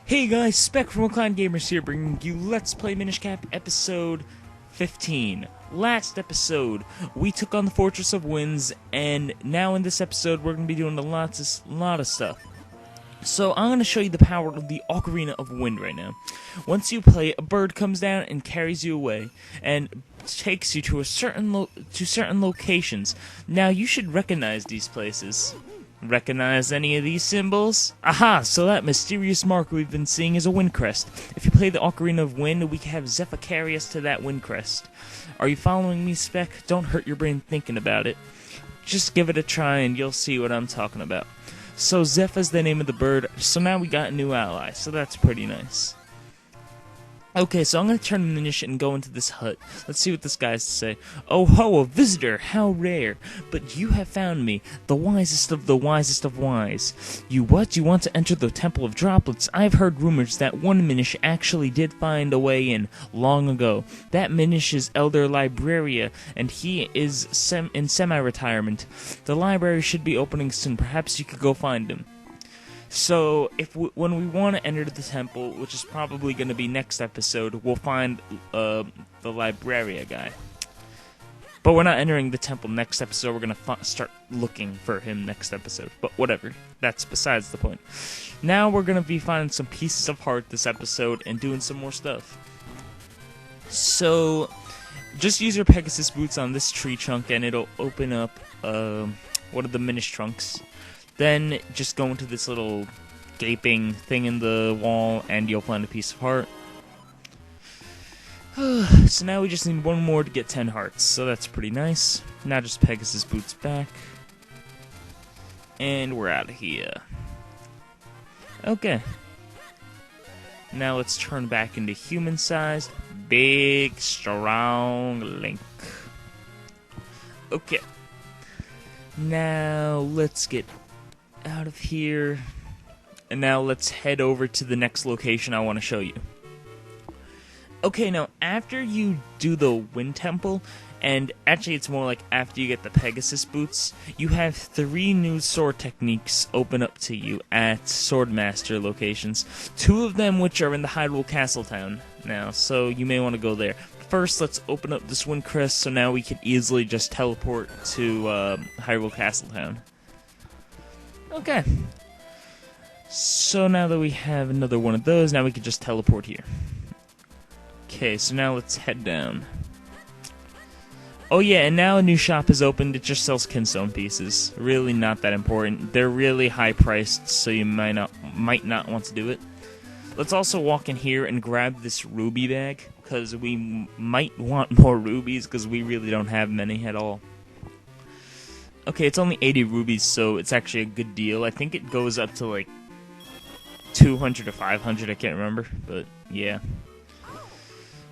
Hey guys, Spec from Clan Gamers here, bringing you Let's Play Minish episode 15. Last episode, we took on the Fortress of Winds, and now in this episode, we're going to be doing a lot of stuff. So I'm going to show you the power of the Ocarina of Wind right now. Once you play, a bird comes down and carries you away, and takes you to certain locations. Now you should recognize these places. Recognize any of these symbols? Aha! So that mysterious mark we've been seeing is a wind crest. If you play the Ocarina of Wind, we can have Zephyr carry us to that wind crest. Are you following me, Spec? Don't hurt your brain thinking about it. Just give it a try and you'll see what I'm talking about. So Zephyr's the name of the bird, so now we got a new ally, so that's pretty nice. Okay, so I'm going to turn Minish and go into this hut. Let's see what this guy has to say. Oh ho, a visitor, how rare. But you have found me, the wisest of wise. You what? You want to enter the Temple of Droplets? I've heard rumors that one Minish actually did find a way in, long ago. That Minish is Elder Libraria, and he is in semi-retirement. The library should be opening soon, perhaps you could go find him. So, when we want to enter the temple, which is probably going to be next episode, we'll find the Libraria guy. But we're not entering the temple next episode, we're going to start looking for him next episode. But whatever, that's besides the point. Now we're going to be finding some pieces of heart this episode and doing some more stuff. So, just use your Pegasus boots on this tree trunk and it'll open up one of the Minish trunks. Then, just go into this little gaping thing in the wall, and you'll find a piece of heart. So now we just need one more to get 10 hearts, so that's pretty nice. Now just Pegasus boots back. And we're out of here. Okay. Now let's turn back into human-sized, big, strong Link. Okay. Now let's get out of here, and now let's head over to the next location I want to show you. Okay, now after you do the Wind Temple, and actually it's more like after you get the Pegasus boots, you have 3 new sword techniques open up to you at Swordmaster locations. 2 of them which are in the Hyrule Castle town now, so you may want to go there. First, let's open up this Wind Crest so now we can easily just teleport to Hyrule Castle town. Okay, so now that we have another one of those, now we can just teleport here. Okay, so now let's head down. Oh yeah, and now a new shop is opened. It just sells kinstone pieces. Really not that important. They're really high priced, so you might not want to do it. Let's also walk in here and grab this ruby bag, because we might want more rubies, because we really don't have many at all. Okay, it's only 80 rubies, so it's actually a good deal. I think it goes up to like 200 or 500, I can't remember, but yeah.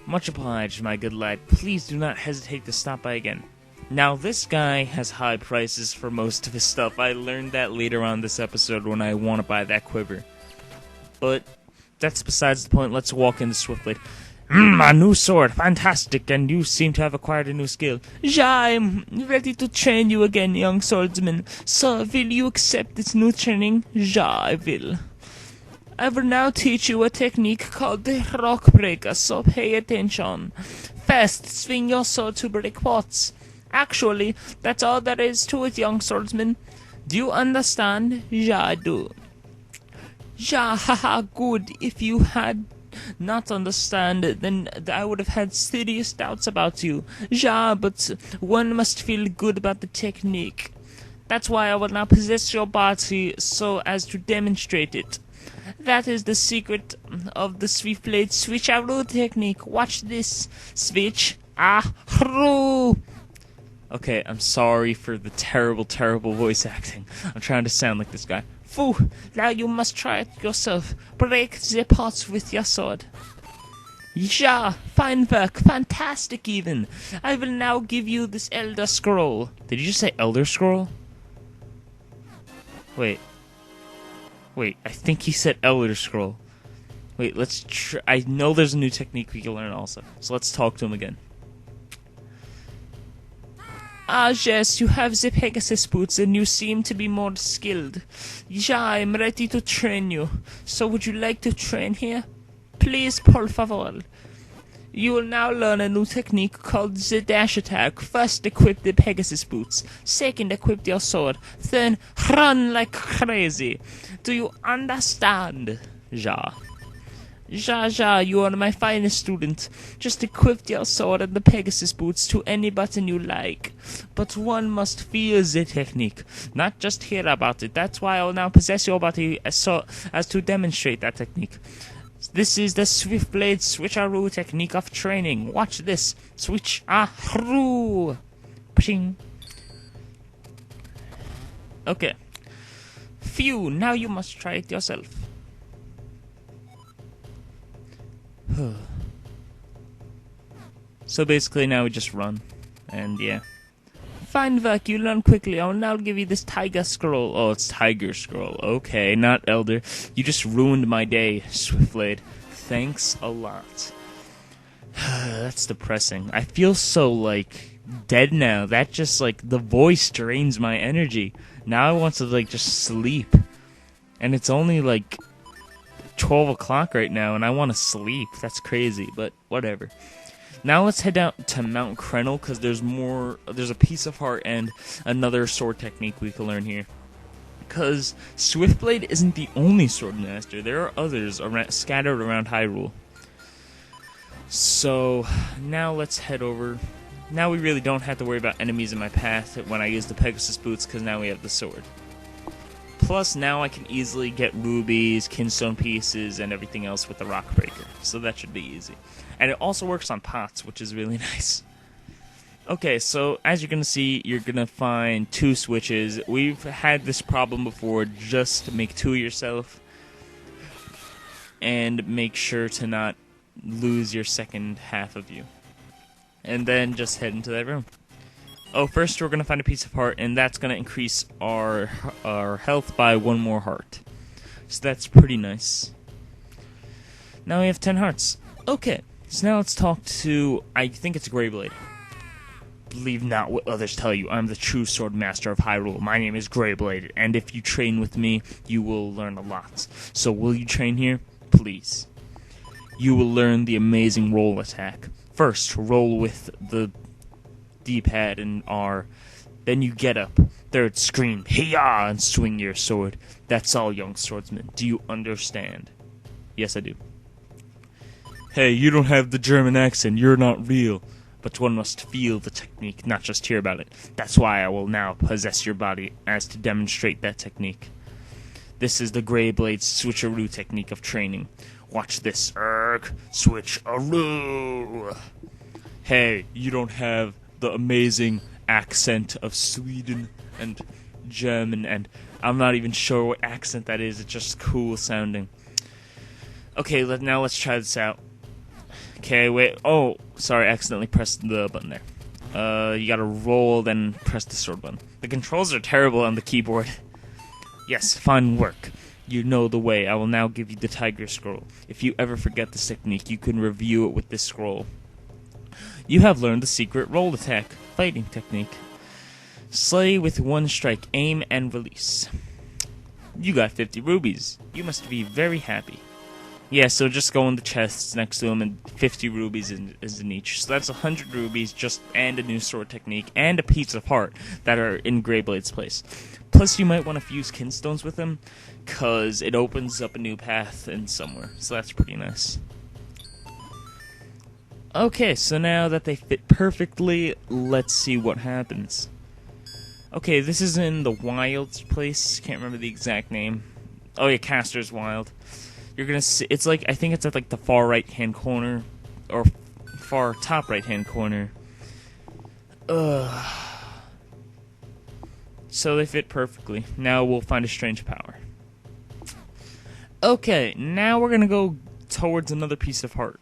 Much obliged, my good lad. Please do not hesitate to stop by again. Now, this guy has high prices for most of his stuff. I learned that later on this episode when I want to buy that quiver. But that's besides the point. Let's walk into Swiftblade. A new sword, fantastic, and you seem to have acquired a new skill. Ja, I'm ready to train you again, young swordsman. So, will you accept this new training? Ja, I will. I will now teach you a technique called the Rock Breaker, so pay attention. First, swing your sword to break pots. Actually, that's all there is to it, young swordsman. Do you understand? Ja, I do. Ja, haha, good. If you had not understand, then I would have had serious doubts about you. Ja, but one must feel good about the technique. That's why I will now possess your body so as to demonstrate it. That is the secret of the Swiftblade Switch-a-roo technique. Watch this. Switch-a-roo. Okay, I'm sorry for the terrible voice acting. I'm trying to sound like this guy. Phew, now you must try it yourself. Break the pots with your sword. Ja, fine work, fantastic even. I will now give you this Elder Scroll. Did you just say Elder Scroll? Wait, I think he said Elder Scroll. Wait, let's try. I know there's a new technique we can learn also, so let's talk to him again. Ah, yes, you have the Pegasus boots and you seem to be more skilled. Yeah, I'm ready to train you. So would you like to train here? Please, por favor. You will now learn a new technique called the dash attack. First, equip the Pegasus boots. Second, equip your sword. Then, run like crazy. Do you understand? Ja. Ja, you are my finest student. Just equip your sword and the Pegasus boots to any button you like. But one must feel the technique, not just hear about it. That's why I will now possess your body as to demonstrate that technique. This is the Swift Blade Switcheroo technique of training. Watch this. Switch-a-roo. Ping. Okay. Phew, now you must try it yourself. So basically now we just run. And yeah. Fine work, you learn quickly. I will now give you this Tiger Scroll. Oh, it's Tiger Scroll. Okay, not Elder. You just ruined my day, Swiftblade. Thanks a lot. That's depressing. I feel so, like, dead now. That just, like, the voice drains my energy. Now I want to, like, just sleep. And it's only, like, 12 o'clock right now, and I want to sleep. That's crazy, but whatever. Now let's head out to Mount Krenel, because there's a piece of heart and another sword technique we can learn here. Because Swiftblade isn't the only sword master. There are others scattered around Hyrule. So, now let's head over. Now we really don't have to worry about enemies in my path when I use the Pegasus boots, because now we have the sword. Plus, now I can easily get rubies, kinstone pieces, and everything else with the rock breaker. So that should be easy. And it also works on pots, which is really nice. Okay, so as you're going to see, you're going to find 2 switches. We've had this problem before. Just make 2 yourself. And make sure to not lose your second half of you. And then just head into that room. Oh, first we're going to find a piece of heart, and that's going to increase our health by 1 more heart. So that's pretty nice. Now we have 10 hearts. Okay, so now let's talk to, I think it's a Greyblade. Believe not what others tell you. I'm the true sword master of Hyrule. My name is Greyblade, and if you train with me, you will learn a lot. So will you train here? Please. You will learn the amazing roll attack. First, roll with the D-pad and R. Then you get up. Third, scream, "Hey-ya!" and swing your sword. That's all, young swordsman. Do you understand? Yes, I do. Hey, you don't have the German accent. You're not real. But one must feel the technique, not just hear about it. That's why I will now possess your body, as to demonstrate that technique. This is the Greyblade Switcheroo technique of training. Watch this. Switcheroo! Hey, you don't have the amazing accent of Sweden and German, and I'm not even sure what accent that is. It's just cool sounding. Okay, now let's try this out. Okay, wait. Oh, sorry, I accidentally pressed the button there. You gotta roll, then press the sword button. The controls are terrible on the keyboard. Yes, fine work. You know the way. I will now give you the Tiger Scroll. If you ever forget this technique, you can review it with this scroll. You have learned the secret roll attack, fighting technique. Slay with 1 strike, aim and release. You got 50 rubies. You must be very happy. Yeah, so just go in the chests next to him, and 50 rubies is in each. So that's 100 rubies, and a new sword technique, and a piece of heart that are in Greyblade's place. Plus, you might want to fuse kinstones with him, because it opens up a new path in somewhere. So that's pretty nice. Okay, so now that they fit perfectly, let's see what happens. Okay, this is in the Wilds place. Can't remember the exact name. Oh yeah, Caster's Wild. You're gonna see, it's like, I think it's at like the far right hand corner, or far top right hand corner. So they fit perfectly. Now we'll find a strange power. Okay, now we're gonna go towards another piece of heart.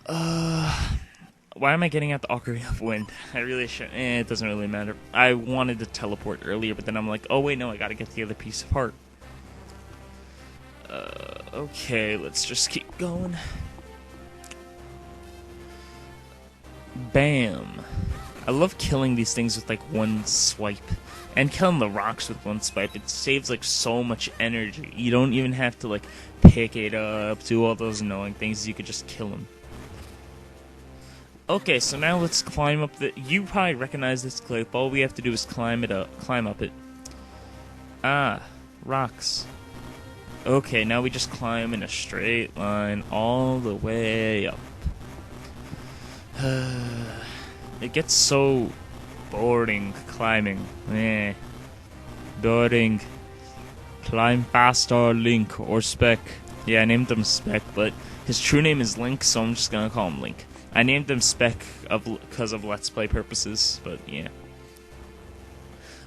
Why am I getting out the Ocarina of Wind? I really should. It doesn't really matter. I wanted to teleport earlier, but then I'm like, oh wait, no, I gotta get the other piece of heart. Okay, let's just keep going. Bam. I love killing these things with like one swipe. And killing the rocks with one swipe, it saves like so much energy. You don't even have to like pick it up, do all those annoying things. You could just kill them. Okay, so now let's climb up the... You probably recognize this cliff. All we have to do is climb up it. Ah, rocks. Okay, now we just climb in a straight line all the way up. It gets so boring climbing. Boring. Climb faster, Link, or Spec. Yeah, I named him Spec, but his true name is Link, so I'm just gonna call him Link. I named him Spec because of Let's Play purposes, but yeah.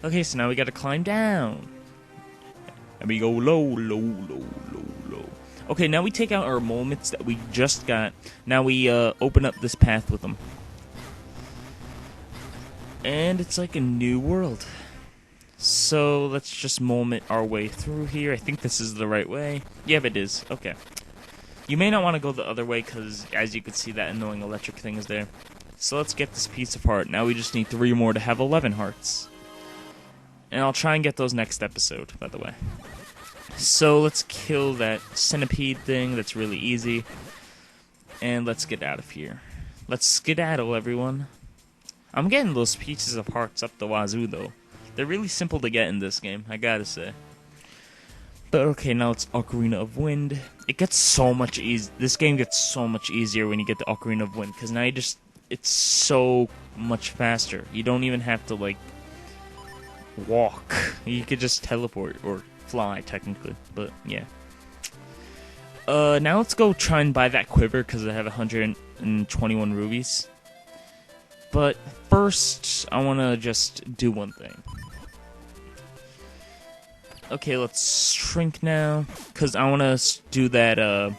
Okay, so now we gotta climb down. And we go low, low, low, low, low. Okay, now we take out our moments that we just got. Now we open up this path with them. And it's like a new world. So let's just moment our way through here. I think this is the right way. Yeah, it is. Okay. You may not want to go the other way because, as you can see, that annoying electric thing is there. So let's get this piece of heart. Now we just need 3 more to have 11 hearts. And I'll try and get those next episode, by the way. So let's kill that centipede thing. That's really easy. And let's get out of here. Let's skedaddle, everyone. I'm getting those pieces of hearts up the wazoo, though. They're really simple to get in this game, I gotta say. But okay, now it's Ocarina of Wind. It gets so much easier. This game gets so much easier when you get the Ocarina of Wind, because now you just... It's so much faster. You don't even have to, like, walk. You could just teleport, or fly, technically. But, yeah. Now let's go try and buy that quiver, because I have 121 rubies. But first, I want to just do one thing. Okay, let's shrink now, because I want to do that, I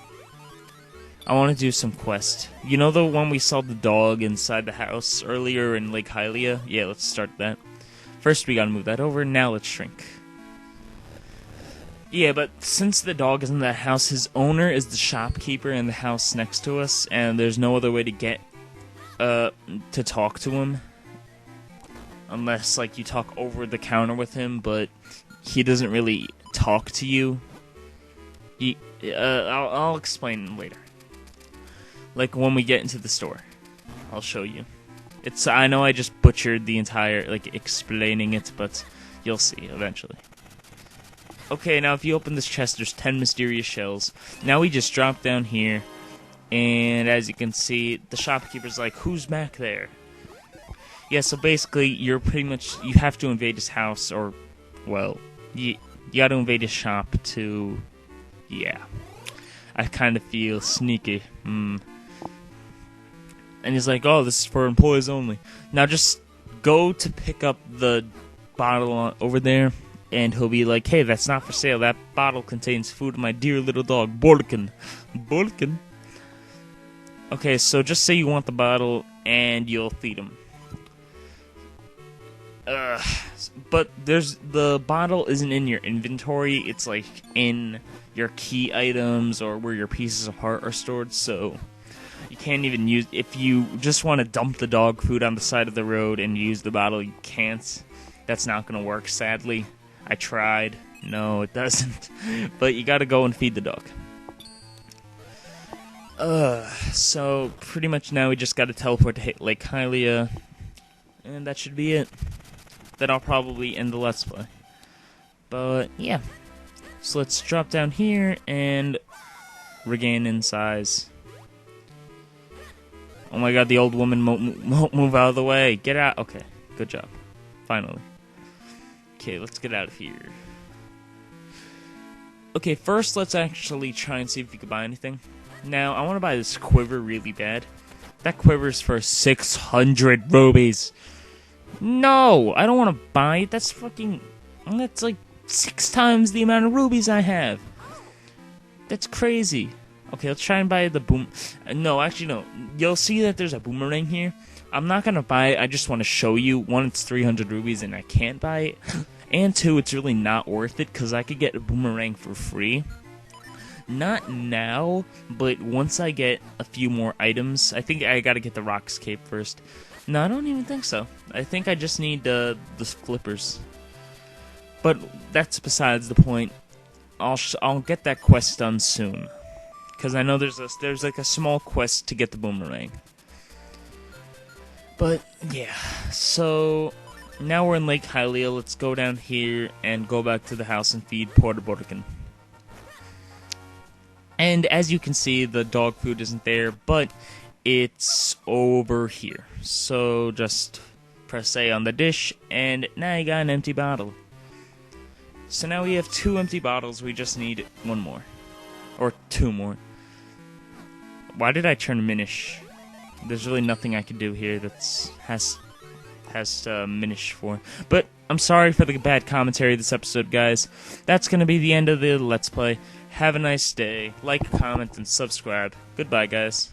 want to do some quest. You know the one we saw the dog inside the house earlier in Lake Hylia? Yeah, let's start that. First, we gotta move that over, now let's shrink. Yeah, but since the dog is in that house, his owner is the shopkeeper in the house next to us, and there's no other way to get, to talk to him. Unless, like, you talk over the counter with him, but... He doesn't really talk to you. I'll explain later. Like when we get into the store, I'll show you. I know I just butchered the entire explaining it, but you'll see eventually. Okay, now if you open this chest, there's 10 mysterious shells. Now we just drop down here, and as you can see, the shopkeeper's like, "Who's back there?" Yeah, so basically, you have to invade his house, or well. You gotta invade his shop to... Yeah. I kind of feel sneaky. And he's like, "Oh, this is for employees only." Now just go to pick up the bottle over there, and he'll be like, "Hey, that's not for sale. That bottle contains food of my dear little dog, Bolkin." Bolkin? Okay, so just say you want the bottle, and you'll feed him. But the bottle isn't in your inventory, it's like in your key items or where your pieces of heart are stored, so you can't even use... If you just want to dump the dog food on the side of the road and use the bottle, you can't. That's not going to work, sadly. I tried. No, it doesn't. But you gotta go and feed the dog. So pretty much now we just gotta teleport to Lake Hylia, and that should be it. Then I'll probably end the Let's Play. But, yeah. So let's drop down here and regain in size. Oh my god, the old woman won't move out of the way. Get out. Okay, good job. Finally. Okay, let's get out of here. Okay, first let's actually try and see if we can buy anything. Now, I want to buy this quiver really bad. That quiver's for 600 rubies. No, I don't want to buy it. That's like 6 times the amount of rubies I have. That's crazy. Okay, let's try and buy the boom... No, actually, no. You'll see that there's a boomerang here. I'm not going to buy it. I just want to show you. 1, it's 300 rubies and I can't buy it. And 2, it's really not worth it because I could get a boomerang for free. Not now, but once I get a few more items... I think I got to get the Rock's Cape first. No, I don't even think so. I think I just need the flippers. But that's besides the point. I'll get that quest done soon, because I know there's like a small quest to get the boomerang. But yeah, so now we're in Lake Hylia. Let's go down here and go back to the house and feed Porter Borkin. And as you can see, the dog food isn't there, but it's over here. So just press A on the dish, and now you got an empty bottle. So now we have 2 empty bottles, we just need 1 more. Or 2 more. Why did I turn Minish? There's really nothing I can do here that's has Minish for. But I'm sorry for the bad commentary this episode, guys. That's going to be the end of the Let's Play. Have a nice day. Like, comment, and subscribe. Goodbye, guys.